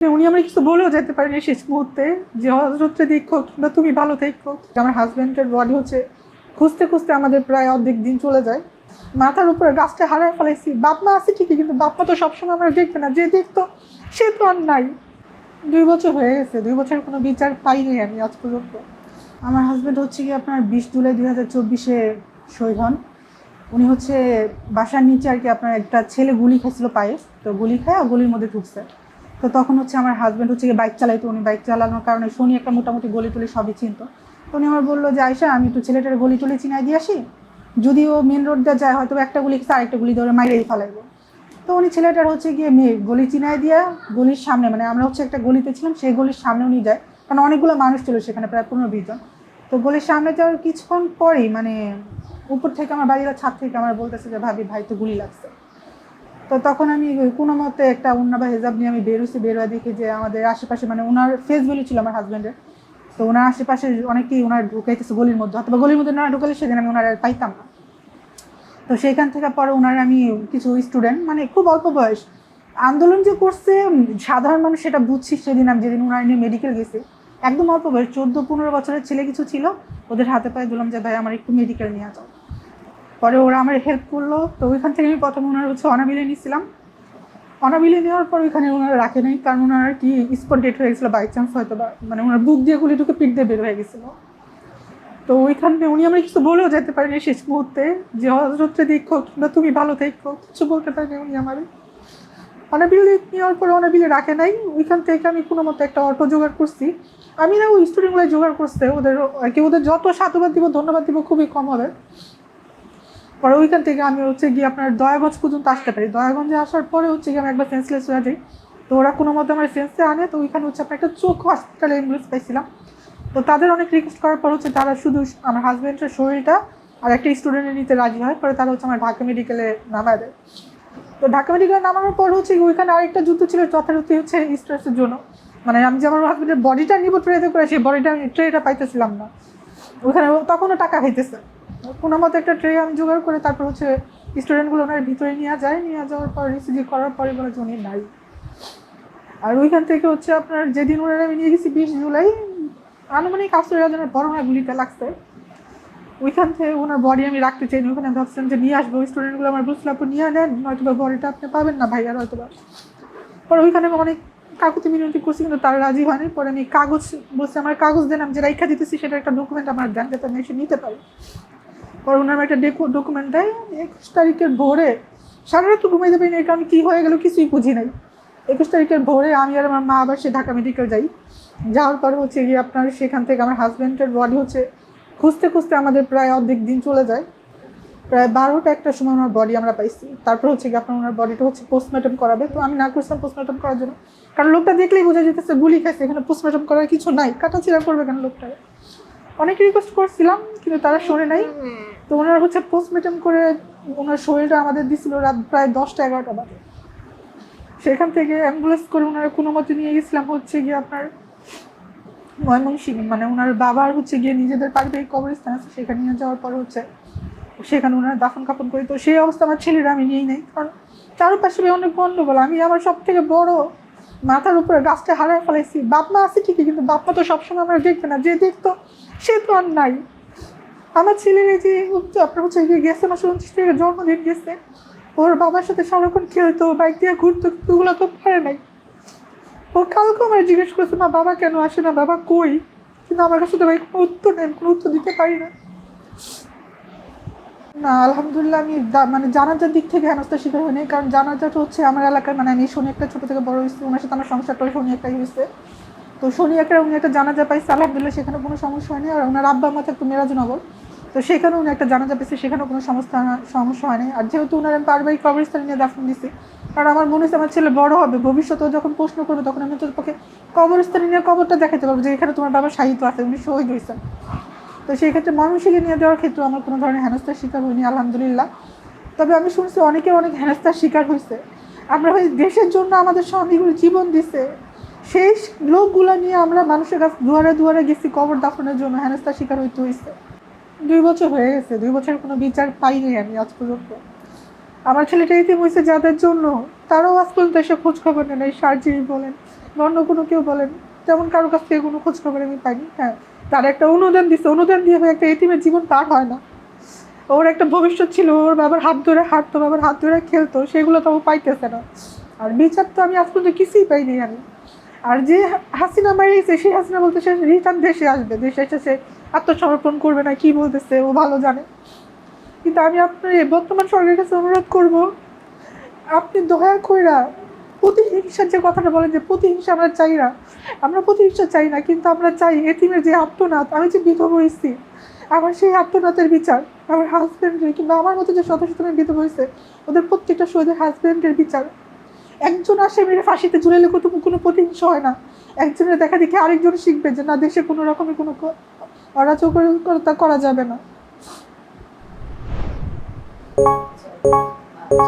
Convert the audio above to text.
উনি আমরা কিছু বলেও যেতে পারিনি শেষ মুহূর্তে যে হজরতরে দেখো কিংবা তুমি ভালো থেকো। আমার হাজব্যান্ডের বডি হচ্ছে খুঁজতে খুঁজতে আমাদের প্রায় অর্ধেক দিন চলে যায়। মাথার উপরে গাছটা হারায় ফেলাইছি। বাপ মা আছে ঠিকই, কিন্তু বাপ মা তো সবসময় আমরা দেখবে না, যে দেখতো সে তো আর নাই। 2 বছর হয়ে গেছে, 2 বছরের কোনো বিচার পাইনি আমি আজ পর্যন্ত। আমার হাজব্যান্ড হচ্ছে কি আপনার 20 জুলাই 2024 শহীদ হন। উনি হচ্ছে বাসার নিচে আর কি আপনার একটা ছেলে গুলি খাইছিল পায়ে, তো গুলি খায় গুলির মধ্যে ঢুকছে। তো তখন হচ্ছে আমার হাজব্যান্ড হচ্ছে বাইক চালাইতো, উনি বাইক চালানোর কারণে শনি একটা মোটামুটি গলি টলি সবই চিনতো। তো উনি আমার বললো যে আয়সা আমি একটু ছেলেটার গলি টলি চিনাই দিয়ে আসি, যদি ও মেন রোড দিয়ে যায় হয়তো একটা গুলি খেয়ে আরেকটা গুলি ধরে মাইরেই ফেলাইবো। তো উনি ছেলেটার হচ্ছে গিয়ে গলি চিনাই দিয়া গলির সামনে, মানে আমরা হচ্ছে একটা গলিতে ছিলাম, সেই গলির সামনে উনি যায়, কারণ অনেকগুলো মানুষ ছিল সেখানে, প্রায় 15-20 জন। তো গলির সামনে যাওয়ার কিছুক্ষণ পরেই মানে উপর থেকে আমার বাড়ির ছাদ থেকে আমার বলতেছে যে ভাবি ভাই তো গুলি লাগছে। তো তখন আমি কোনো মতে একটা উন্না বা হেজাব নিয়ে আমি বেরোছি, বেরোয়া দেখি যে আমাদের আশেপাশে মানে ওনার ফেস ভ্যালু ছিল আমার হাজব্যান্ডের, তো ওনার আশেপাশে অনেকেই ওনার ঢুকাইতেছে গলির মধ্যে, অথবা গলির মধ্যে না ঢুকালে সেদিন আমি ওনার পাইতাম না। তো সেইখান থেকে পরে ওনার আমি কিছু স্টুডেন্ট মানে খুব অল্প বয়স আন্দোলন যে করছে সাধারণ মানুষ সেটা বুঝছি সেদিন আমি যেদিন ওনার নিয়ে মেডিকেল গেছি। একদম অল্প বয়স 14-15 বছরের ছেলে কিছু ছিল, ওদের হাতে পায়ে দিলাম যে ভাই আমার একটু মেডিকেল নিয়ে যাও। পরে ওরা আমার হেল্প করলো। তো ওইখান থেকে আমি প্রথমে ওনার হচ্ছে অনাবিলে নিয়েছিলাম। অনাবিলে নেওয়ার পর ওইখানে ওনারা রাখে নাই, কারণ ওনার আর কি স্পট ডেট হয়ে গেছিলো বাই চান্স, হয়তো বা মানে ওনার বুক দিয়ে গুলি ঢুকে পিঠ দিয়ে বের হয়ে গেছিলো। তো ওইখানে উনি আমরা কিছু বলেও যেতে পারিনি শেষ মুহূর্তে যে হজরতরে দেখো কিংবা তুমি ভালো থেকো, কিছু বলতে পারিনি উনি আমার। অনাবিলে নেওয়ার পর অনাবিলে রাখে নাই। ওইখান থেকে আমি কোনো মতো একটা অটো জোগাড় করছি। আমি না ওই স্টুডেন্টগুলো জোগাড় করছে, ওদের আর কি ওদের যত সাধুবাদ দিব ধন্যবাদ দিব খুবই কম হবে। পরে ওইখান থেকে আমি হচ্ছে গিয়ে আপনার দয়াগঞ্জ পর্যন্ত আসতে পারি। দয়াগঞ্জে আসার পরে হচ্ছে গিয়ে আমি একবার সেন্সলেস হয়ে যাই। তো ওরা কোনো মতো আমার সেন্সে আনে। তো ওইখানে হচ্ছে আপনার একটা চোখ হসপিটালে অ্যাম্বুলেন্স পাইছিলাম। তো তাদের অনেক রিকোয়েস্ট করার পর হচ্ছে তারা শুধু আমার হাজব্যান্ডের শরীরটা আর একটা স্টুডেন্টের নিতে রাজি হয়। পরে তারা হচ্ছে আমার ঢাকা মেডিকেলে নামায় দেয়। তো ঢাকা মেডিকেলে নামানোর পর হচ্ছে ওইখানে আরেকটা যুদ্ধ ছিল যথারীতি হচ্ছে স্ট্রেসের জন্য। মানে আমি যে আমার হাজব্যান্ডের বডিটা নিব ট্রেতে করে, সেই বডিটা আমি ট্রেটা পাইতেছিলাম না। ওইখানে তখনও টাকা খাইতেছে। কোনো মতো একটা ট্রে আমি জোগাড় করে তারপর হচ্ছে স্টুডেন্টগুলো ওনার ভিতরে নিয়ে যায়, নিয়ে যাওয়ার পর রিসিভ করার পরে বলে যে উনি নাই। আর ওইখান থেকে হচ্ছে আপনার যেদিন ওনারা আমি নিয়ে গেছি 20 জুলাই আনুমানিক আসলে বড় ওনার গুলিটা লাগছে। ওইখান থেকে ওনার বডি আমি রাখতে চাইনি, ওখানে ভাবছিলাম যে নিয়ে আসবো। স্টুডেন্টগুলো আমার বলছিল আপনি নিয়ে নেন, নয়তো বা বডিটা আপনি পাবেন না ভাই, আর হয়তো বা। পরে ওইখানে আমি অনেক কাকুতি মিনতি করছি, কিন্তু তারা রাজি হয়নি। পরে আমি কাগজ বলছি আমার কাগজ দেন, আমি যে রাইখা দিতেছি সেটা একটা ডকুমেন্ট আমার দেন, যাতে আমি এসে নিতে পারি। পরে ওনার একটা ডকুমেন্ট দেয়। 21 তারিখের ভোরে সারা রাত ঘুমাইতে পারিনি, এই কারণে কী হয়ে গেল কিছুই বুঝি নাই। 21 তারিখের ভোরে আমি আর আমার মা আবার সে ঢাকা মেডিকেল যাই। যাওয়ার পরে হচ্ছে গিয়ে আপনার সেখান থেকে আমার হাজব্যান্ডের বডি হচ্ছে খুঁজতে খুঁজতে আমাদের প্রায় অর্ধেক দিন চলে যায়। প্রায় 12টা একটা সময় ওনার বডি আমরা পাইছি। তারপর হচ্ছে গিয়ে আপনার ওনার বডিটা হচ্ছে পোস্টমর্টম করাবে। তো আমি না করছিলাম পোস্টমর্টম করার জন্য, কারণ লোকটা দেখলেই বোঝা যেতেছে গুলি খাইছে, এখানে পোস্টমর্টম করার কিছু নাই, কাটাছিড়া করবে কেন লোকটাকে। অনেক রিকোয়েস্ট করছিলাম কিন্তু তারা শোনে নাই। তো ওনারা হচ্ছে পোস্টমর্টম করে ওনার শরীরটা আমাদের দিছিল রাত প্রায় 10টা-11টা বাজে। সেখান থেকে অ্যাম্বুলেন্স করে ওনারা কোনো মতে নিয়ে গেছিলাম হচ্ছে গিয়ে আপনার ময়মনসিংহ, মানে ওনার বাবার হচ্ছে গিয়ে নিজেদের পারিবারিক কবরস্থান আছে, সেখানে নিয়ে যাওয়ার পর হচ্ছে সেখানে ওনারা দাফন কাফন করি। তো সেই অবস্থা আমার ছেলেরা আমি নিয়েই নেই, কারণ চারপাশে অনেক গন্ডগোল। আমি আমার সব থেকে বড় মাথার উপরে গাছটা হারায় ফেলাইছি। বাপ মা আছে ঠিকই, কিন্তু বাপ মা তো সবসময় আমরা দেখবে না, যে দেখতো সে তো আর নাই। আমার ছেলের এই যে আপনার হচ্ছে গেছে মাসে 29 তারিখে জন্মদিন গেছে, ওর বাবার সাথে সারাক্ষণ খেলতো, বাইক দিয়ে ঘুরতো, ওগুলো তো পারে নাই। ও কালকে আমার জিজ্ঞেস করছে মা বাবা কেন আসে না, বাবা কই, কিন্তু আমার কাছে তো ভাই কোনো উত্তর নেই, কোনো উত্তর দিতে পারি না। না আলহামদুলিল্লাহ আমি মানে জানাজার দিক থেকে হেনস্থার শিকার হয়নি, কারণ জানাজাটা হচ্ছে আমার এলাকার, মানে আমি শনি একটা ছোটো থেকে বড় হয়েছি, ওনার সাথে আমার সংসারটা শনি একটাই হয়েছে। তো শনি একটা উনি একটা জানাজা পাইছে আলহামদুলিল্লাহ, সেখানে কোনো সমস্যা হয়নি। আর ওনার আব্বা মা থাকতো মেরাজনগর, তো সেখানে উনি একটা জানাজা পেয়েছে, সেখানেও কোনো সমস্যা হয়নি। আর যেহেতু ওনার আমি পারিবারিক কবরস্থানে নিয়ে দাফন দিচ্ছি, কারণ আমার মনে হচ্ছে আমার ছেলে বড় হবে, ভবিষ্যতেও যখন প্রশ্ন করবে তখন আমি তোর পক্ষে কবরস্থানে নিয়ে কবরটা দেখাতে পারবো যে এখানে তোমার বাবার সাহিত্য আছে, উনি শহীদ হয়েছেন। তো সেই ক্ষেত্রে ময়মনসিংহে নিয়ে যাওয়ার ক্ষেত্রে আমার কোনো ধরনের হেনস্থার শিকার হয়নি আলহামদুলিল্লাহ। তবে আমি শুনছি অনেকে অনেক হেনস্থার শিকার হয়েছে। আমরা ওই দেশের জন্য আমাদের স্বামীগুলো জীবন দিছে, সেই লোকগুলো নিয়ে আমরা মানুষের কাছে দুয়ারে দুয়ারে গেছি কবর দাফনের জন্য, হেনস্থার শিকার হইতে হয়েছে। 2 বছর হয়ে গেছে, 2 বছরের কোনো বিচার পাইনি আমি আজ পর্যন্ত। আমার ছেলেটা ইতিম হয়েছে যাদের জন্য, তারাও আজ পর্যন্ত এসে খোঁজ খবর নেন, এই সার্জারি বলেন, বা অন্য কোনো কেউ বলেন, তেমন কারো কাছ থেকে কোনো খোঁজ খবর আমি পাইনি। হ্যাঁ, তার একটা অনুদান দিচ্ছে, অনুদান দিয়ে একটা এতিমের জীবন পার হয় না। ওর একটা ভবিষ্যৎ ছিল, ওর বাবার হাত ধরে হাঁটতো, বাবার হাত ধরে খেলতো, সেগুলো তো ও পাইতেছে না। আর বিচার তো আমি আজ পর্যন্ত কিছুই পাইনি আমি। আর যে হাসিনা মারিয়েছে, সেই হাসিনা বলতে সে রিটার্ন দেশে আসবে, দেশে এসে সে আত্মসমর্পণ করবে না কি বলতেছে ও ভালো জানে। কিন্তু আমি আপনার এই বর্তমান সরকারের কাছে অনুরোধ করব, আপনি দয়া কইরা প্রতিহিংসার যে কথাটা বলেন, যে প্রতিহিংসা আমরা চাই না, আমরা প্রতিহিংসা চাই না, কিন্তু আমরা চাই এতিমের যে আত্মনাথ, আমি যে বিধবা হয়েছি আমার সেই আত্মনাথের বিচার, আমার হাজব্যান্ডের কিংবা আমার মতো যে শত শত মেয়ে বিধবা হয়েছে ওদের প্রত্যেকটা শহীদের হাজব্যান্ডের বিচার। একজন আসামির ফাঁসিতে ঝুলালে কোনো প্রতিহিংসা হয় না, একজনের দেখা দেখে আরেকজন শিখবে যে না, দেশে কোনো রকমের কোনো অরাজকতা করা যাবে না।